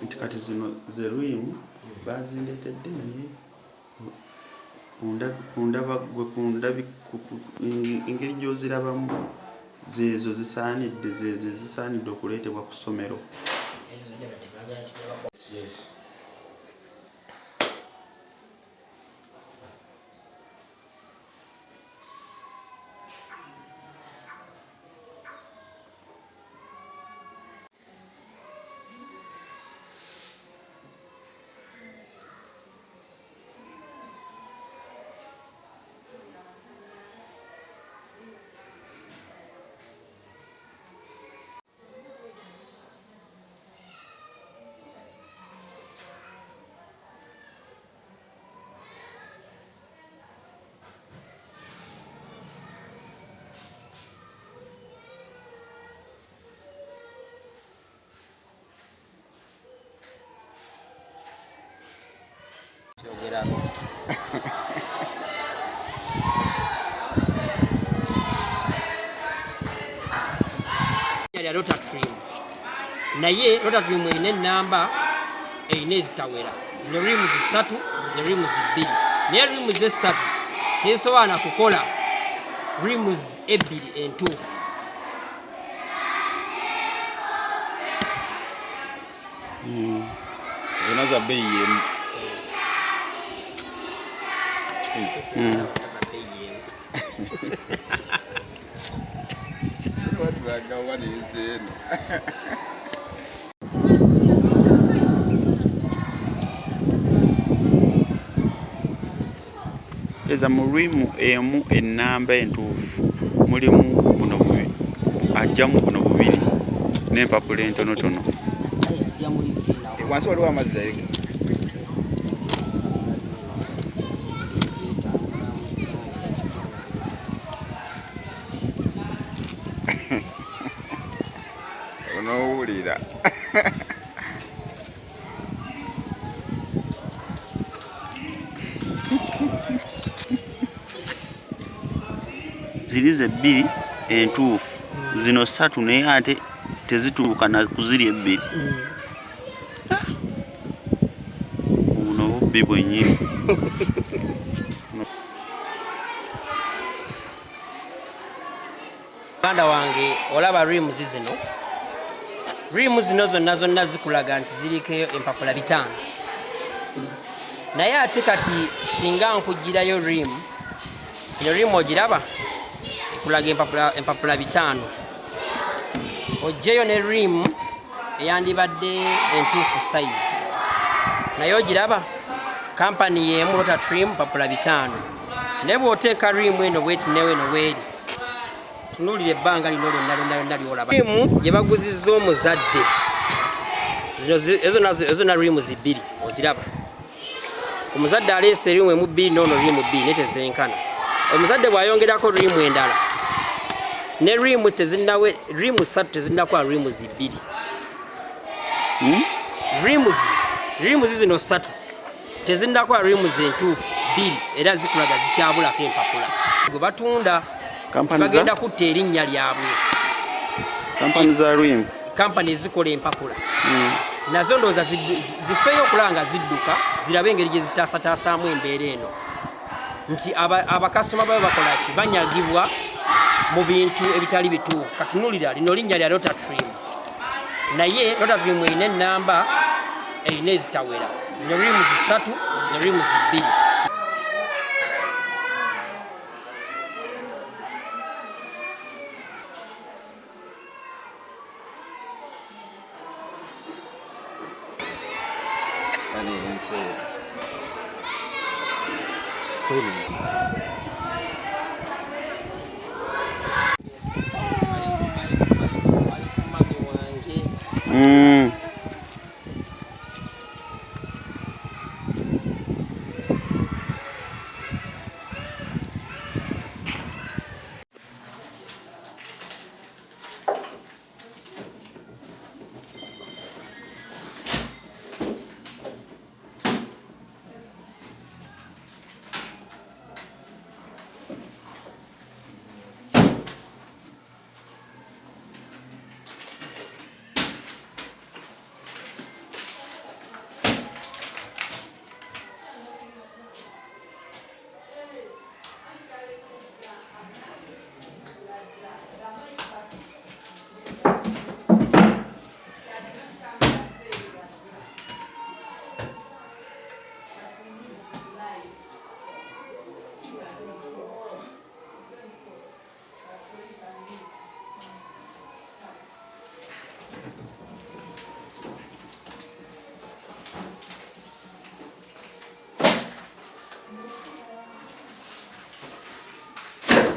Nti kati zino ze Riimu bazindeetedde naye engeri gy'ozirabamu zeezo zisaanidde okuleetebwa ku ssomero. naye Riimu erina ennamba erina Ezitawera. Zino Riimu zisatu, zino Riimu bbiri. Naye Riimu essatu tezisobola kukola Riimu ebbiri entuufu. Zonna za bbeeyi y'emu. Eza mu Riimu emu ennamba entuufu mulimu buno bubiri, ajjamu buno bubiri n'empapula entonotono. Wansi waliwo amazzi ayo. Onoowulira. Ziri ze bbiri entuufu, zino ssatu naye ate tezituuka na ku ziri ebbiri. Buno bubbi bwennyini. Muganda wange olaba Riimu zino. Riimu zino zonna zikulaga nti ziriko empapula 5. Naye ate kati singa nkugirayo Riimu, eno Riimu ogiraba ekulaga empapula 5. Ojjeyo ne Riimu eyandibadde entuufu size, naye ogiraba kampani y'emu Riimu empapula 5. Naye bw'oteeka Riimu eno bweti newe eno weeri, tunuulira ebbanga lino lyonna lyolaba. Riimu gye baguzizza omuzadde, zino Riimu bbiri oziraba. Omuzadde aleese Riimu emu bbiri n'ono Riimu bbiri naye tezenkana. Omuzadde bw'ayongerako Riimu endala ne Riimu Riimu 3 tezinnakola Riimu 2. Riimu zino 3 tezinnakola Riimu entuufu 2 era zikulaga zikyabulako empapula. Gwe batunda bagenda kutta erinnya lyabwe. Kampani za Riimu, kampani ezikola empapula nazo ndowooza zifeeyo okulaba nga zidduka, zirabe engeri gye zitaasataasaamu embeera eno, nti abakasitoma babe bakola ki, banyagibwa mu bintu ebitali bituufu. Katunulira lino linnya lya Riimu, naye Riimu erina ennamba erina Ezitawera. Zino Riimu 3, zino Riimu 2.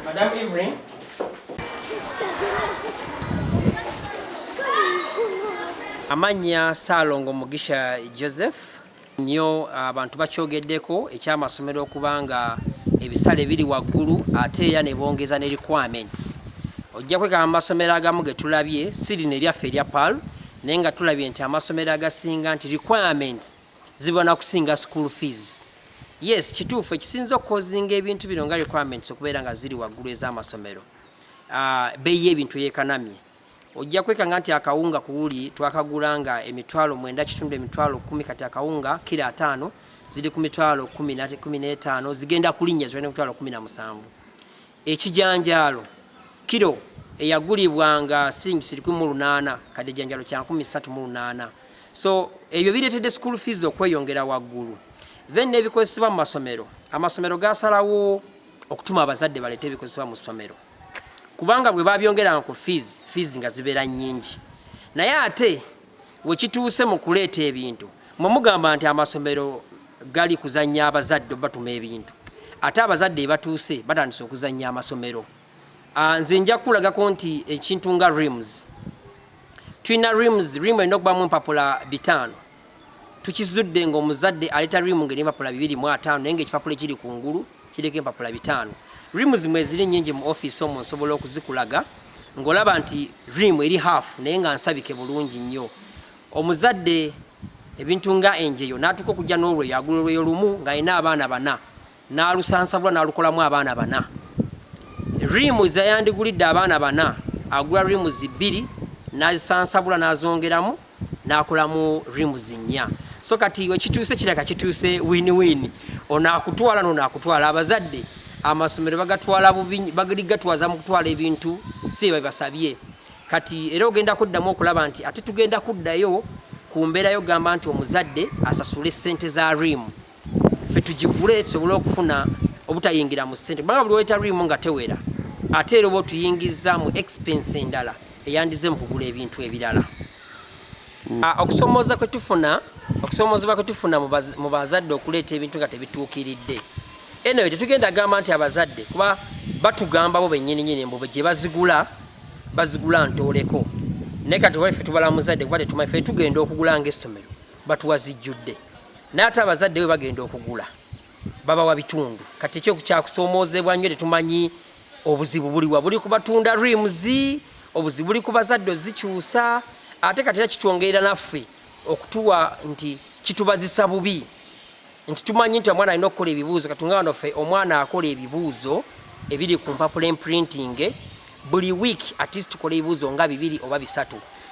Madam Evelyn. Amanya Salongo Mugisha Joseph nyo abantu bakyogeddeko ekyamasomero okubanga ebisale biri waggulu ate ya ne bongeza ne requirements. Ojja kweka amasomero agamu getulabye siri ne lyaffe erya PAL naye nga tulabye nti amasomero agasinga nti requirements zibona kusinga school fees. Yes, kituufu ekisinza okukozinga ebintu bino nga requirements okubeera nga ziri waggulu ez'amasomero. Beeyi y'ebintu yeekanamye. Ojja kwekanga nti akawunga kuwuli twakagulanga emitwalo 9.10 kati akawunga kilo 5 ziri ku mitwalo 10.15 zigenda kulinnya ziwene mitwalo 17. Ekijanjalo kilo eyagulibwanga siringi 18 kati ejanjalo kya 38. So ebyo bireetedde school fees okweyongera waggulu. Then ebikozesebwa mu masomero. Amasomero gasalawo okutuma abazadde baleete ebikozesebwa mu ssomero. Kubanga bwe babyongera ku fees nga zibeera nnyingi. Naye ate we kituuse mu kuleeta ebintu mwe mugamba nti amasomero gali kuzannya abazadde batuma ebintu. Ate abazadde batuuse batandise okuzannya amasomero. Nze nja kulagako nti ekintu nga Riimus. Tulina Riimu erina okubamu empapula 5. Tukizudde ng'omuzadde aleta Riimu ng'eri empapula 2.5 naye ng'ekipapula ekiri kungulu kiriko empapula 5. Riimu zimwe ziri nnyingi mu office omwo nsobola okuzikulaga ng'olaba nti Riimu eri half naye nga nsabike bulungi nnyo. Omuzadde ebintu nga enjeyo n'atuuka okujja n'olweyo agula olweyo lumu ng'alina abaana 4 n'alusansabula n'alukolamu abaana 4. Riimu zayandigulidde abaana 4 agula Riimu 2 n'azisansabula n'azongeramu n'akolamu Riimu 4. So kati ekituuse kiraka kituuse win-win. Ono akutwala n'ono akutwala. Abazadde amasomero bagatwala bubi bagaligatwaza mu kutwala ebintu si babasabye. Kati era ogenda kuddamu okulaba nti ate tugenda kuddayo ku mbeera yo gamba nti omuzadde asasule ssente za Riimu. Ffe tugigule tusobole okufuna obutayingira mu ssente. Kubanga buli weta Riimu nga tewera ate era oba tuyingiza mu expense endala eyandize mu kugula ebintu ebirala. Okusomozebwa kwe tufuna mu bazadde okuleeta ebintu nga tebituukiridde. Eno tetugenda gamba nti abazadde kuba batugamba bo bennyini mbu gye bazigula ntooleko. Naye kati waffe tubala muzadde kuba tetumanyi ffe tugenda okugula ng'essomero batuwazijjudde. Naye ate abazadde we bagenda okugula babawa bitundu. Kati ekyo kyakusoomoozebwa nnyo tetumanyi obuzibu buliwa buli kubatunda Riimus, obuzibu buli ku bazadde ozikyusa. Ate kati era kitwongerera naffe okutuwa nti kitubazisa bubi nti tumanyi nti omwana alina okukola ebibuuzo. Katunga wano ffe omwana akola ebibuuzo ebiri ku mpapula imprinting buli week at least tukola ebibuuzo nga 2 oba 3.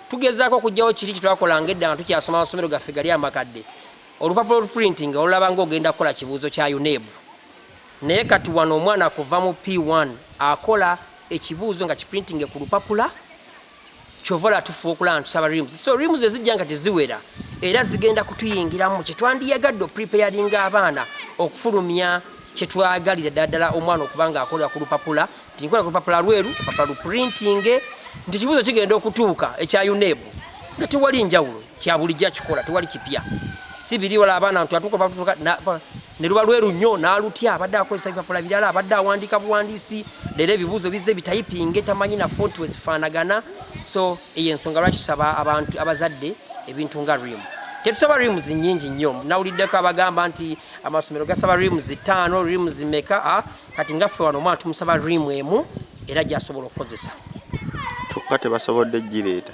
Tugezaako okugyawo kiri kitwakolanga edda nga tukyasoma amasomero gaffe gali amakadde. Olupapula oluprinting olulaba ng'ogenda kukola kibuuzo kya UNEB. Naye kati wano omwana kuva mu P1 akola ekibuuzo nga kiprinting ku lupapula kyovola tufuuka okulaba tusaba Riimus. So Riimus ezijja nga teziwera era zigenda kutuyingiramu kyetwandiyagadde opreparinga abaana okufulumya kyetwagalira ddala omwana okubanga akolera ku lupapula nti nkola ku lupapula lweru lupapula luprinting nti kibuuzo kigenda okutuuka ekya UNEB nga tewali njawulo kya bulijja kikola tewali kipya. Si biri wala abaana atuuka ne luba lweru nnyo n'alutya abadde akozesa ebipapula birala abadde awandiika buwandiisi leero ebibuuzo bizze bitayipinge tamanyi na fonti we zifaanagana. So eyo ensonga lwaki tusaba abantu abazadde ebintu nga Riimu. Tetusaba Riimus nnyingi nnyo. Nawuliddeko abagamba nti amasomero gasaba Riimus 5 Riimus meka. Kati ngaffe wano omwana tumusaba Riimu emu era gy'asobola okukozesa. Kyokka tebasobodde gireeta.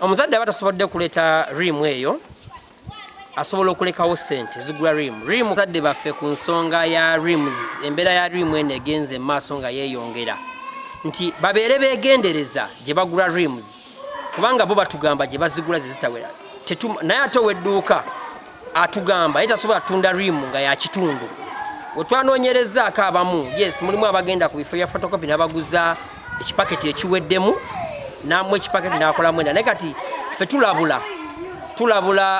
Omuzadde aba tasobodde kuleeta Riimu eyo asobola okulekawo ssente zigula Riimu. Riimu bazadde baffe ku nsonga ya Riimus embeera ya Riimu eno egenze mu maaso nga yeeyongera nti babeere beegendereza gye bagula Riimus kubanga bo batugamba gye bazigula zitawera. Naye ate ow'edduuka atugamba ye tasobola tunda Riimu nga ya kitundu. We twanoonyerezaako abamu yes mulimu abagenda ku bifo bya photocopy n'abaguza ekipaketi ekiweddemu n'amu ekipaketi n'akolamu enda. Naye kati ffe tulabula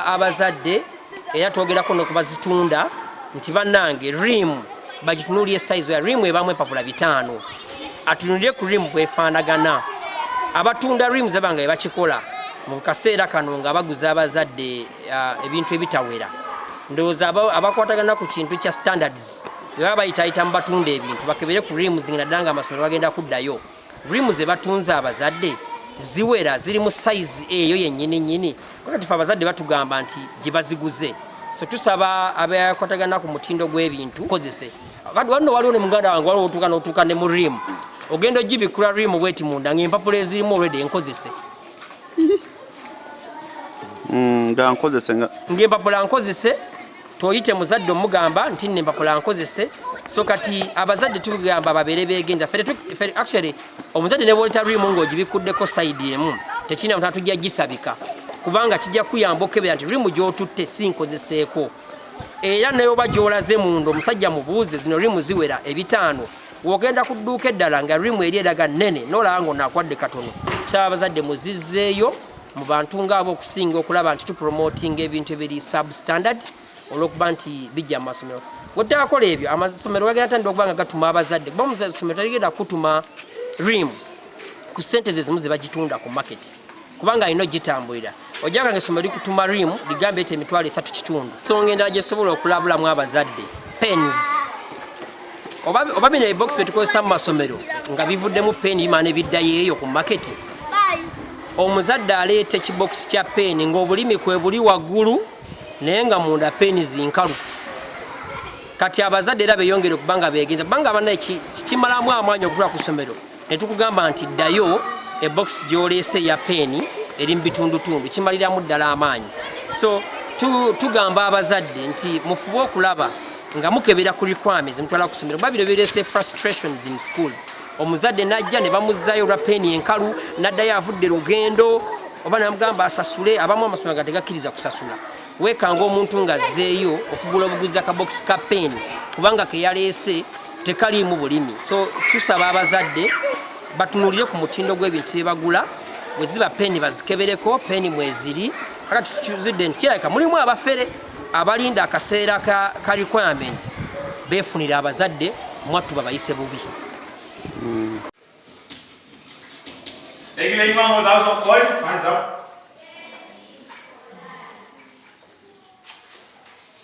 abazadde era twogerako n'okubazitunda nti bannange Riimu bagitunuulye size ya Riimu ebamu empapula 5 atunulire ku Riimu bwefaanagana. Abatunda Riimu zabanga bakikola mu kaseera kano nga baguza abazadde ebintu ebitawera. Ndowooza abakwatagana ku kintu kya standards baba bayita mu batunda ebintu bakebere ku Riimu zingina danga amasomero bagenda kuddayo. Riimu ze batunza abazadde ziwera ziri mu size eyo yennyini kakati fe abazadde batugamba nti gye baziguze. So tusaba abakwatagana ku mutindo gw'ebintu kozese wano waliwo ne muganda wange waliwo otuuka ne mu Riimu ogenda ogibikula Riimu bweti munda ng'empapula ezirimu olwedde enkozese ng'empapula nkozese toyite muzadde omugamba nti nno empapula nkozese. So kati abazadde tugamba babeere beegenda actually omuzadde ne bwoleta Riimu ng'ogibikuddeko side emu tekirina muntu atujja gisabika kubanga kijja kuyamba okebera nti Riimu gy'otutte si nkozeseeko. Era neyoba gy'olaze munda omusajja mubuuze zino Riimu ziwera ebitaano wogenda ku dduuka eddala nga Riimu eri eraga nnene n'olaba ng'onaakwadde katono. Tusaba abazadde muzizzeeyo mu bantu ng'abo okusinga okulaba nti tupromotinga ebintu ebiri substandard olw'okuba nti bijja mu masomero. Bw'otakola ebyo amasomero gagenda tandika okuba nga gatuma abazadde kuba omusomero taligenda kutuma Riimu ku ssente ze zimu ze bagitunda ku market kubanga alina ogitambulira. Ojjanga ng'essomero likutuma Riimu ligambe ete emitwalo 3.5. Nsonga endala gye tusobola okulabulamu abazadde pens oba bino ebibokisi bye tukozesa mu masomero nga bivuddemu peeni bimaana ebiddayo eyo ku market. Omuzadde aleeta ekibokisi kya peeni ng'obulimi kwe buli waggulu naye nga munda peeni zinkalu. Kati abazadde era beeyongere okubanga beegenza kubanga abana kimalamu amaanyi okutula ku ssomero ne tukugamba nti ddayo ebokisi gy'oleese eya peeni eri mu bitundutundu kimaliramu ddala amaanyi. So tugamba abazadde nti mufube okulaba nga mukebera ku requirements mutwala ku ssomero kuba bino bireese frustrations in schools. Omuzadde najja ne bamuzzaayo olwa peeni enkalu n'addayo avudde lugendo oba namugamba asasule abamu amasomero ga tegakkiriza kusasula. Weekanga omuntu ng'azzeeyo okugula obuguzi akabokisi ka peeni kubanga ke yaleese tekaliimu bulimi. So tusaba abazadde batunuulire ku mutindo gw'ebintu bye bagula bwe ziba peeni bazikebereko peeni mweziri kakati tuzidde nti kirabika mulimu abafere abalinda akaseera ka requirements beefunira abazadde mwattu babayise bubi. Taking anyone with house of coin, hands up.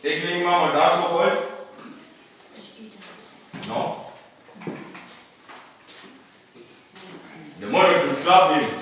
Taking anyone with house of coin? No. The moment to slap him.